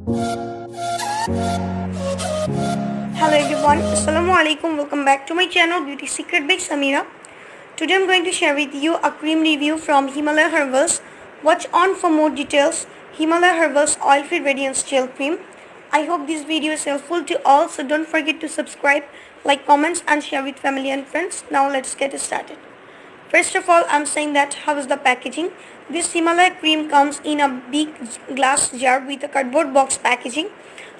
Hello everyone, Assalamu alaikum. Welcome back to my channel Beauty Secret by Samira. Today I'm going to share with you a cream review from Himalaya Herbals. Watch on for more details. Himalaya Herbals Oil Free Radiance Gel Cream. I hope this video is helpful to all, so don't forget to subscribe, like, comments and share with family and friends. Now let's get started. First of all, I'm saying that how is the packaging. This Himalaya cream comes in a big glass jar with a cardboard box packaging.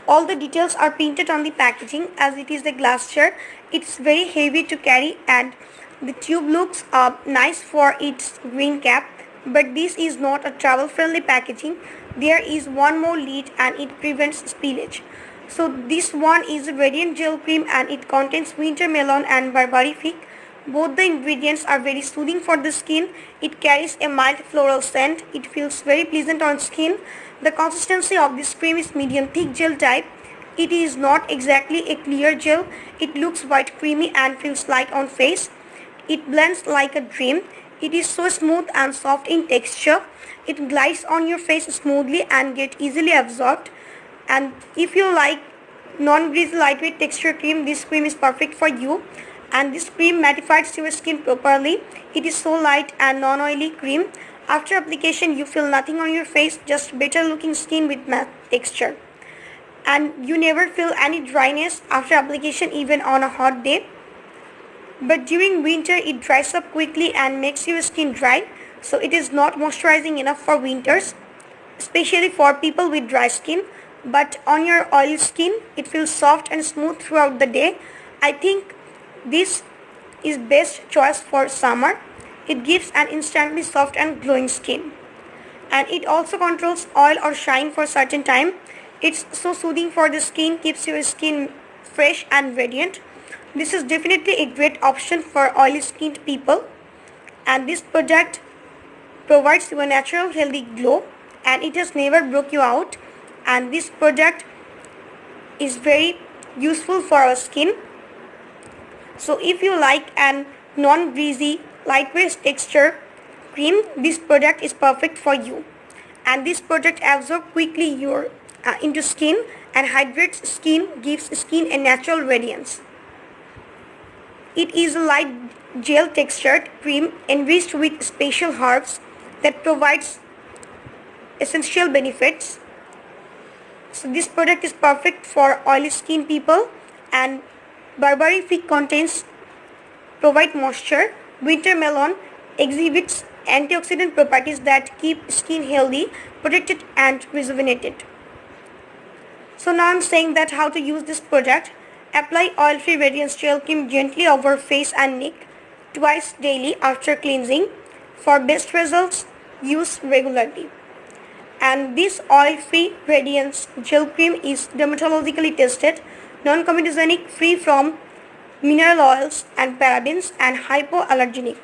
All the details are printed on the packaging as it is a glass jar. It's very heavy to carry and the tube looks nice for its green cap, but this is not a travel friendly packaging. There is one more lid and it prevents spillage. So this one is a radiant gel cream and it contains winter melon and barberry fig. Both the ingredients are very soothing for the skin. It carries a mild floral scent. It feels very pleasant on skin. The consistency of this cream is medium thick gel type. It is not exactly a clear gel. It looks white creamy and feels light on face. It blends like a dream. It is so smooth and soft in texture. It glides on your face smoothly and gets easily absorbed. And if you like non-greasy lightweight texture cream, this cream is perfect for you. And this cream mattifies your skin properly. It is so light and non-oily cream. After application you feel nothing on your face, just better looking skin with matte texture. And you never feel any dryness after application even on a hot day. But during winter it dries up quickly and makes your skin dry. So it is not moisturizing enough for winters, especially for people with dry skin. But on your oily skin it feels soft and smooth throughout the day. I think this is best choice for summer. It gives an instantly soft and glowing skin. And it also controls oil or shine for certain time. It's so soothing for the skin, keeps your skin fresh and radiant. This is definitely a great option for oily skinned people. And this product provides you a natural healthy glow and it has never broke you out. And this product is very useful for our skin. So if you like an non-greasy lightweight texture cream, this product is perfect for you. And this product absorbs quickly into skin and hydrates skin, gives skin a natural radiance. It is a light gel textured cream enriched with special herbs that provides essential benefits. So this product is perfect for oily skin people. And barberry fig provide moisture. Winter melon exhibits antioxidant properties that keep skin healthy, protected and rejuvenated. So now I'm saying that how to use this product. Apply oil-free radiance gel cream gently over face and neck twice daily after cleansing. For best results, use regularly. And this oil-free radiance gel cream is dermatologically tested, non-comedogenic, free from mineral oils and parabens, and hypoallergenic.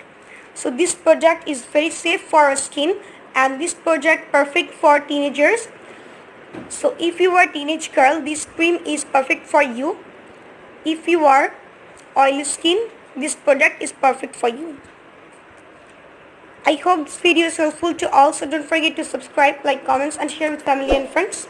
So this product is very safe for our skin, and this product perfect for teenagers. So if you are a teenage girl, this cream is perfect for you. If you are oily skin, this product is perfect for you. I hope this video is helpful to all, so don't forget to subscribe, like, comments and share with family and friends.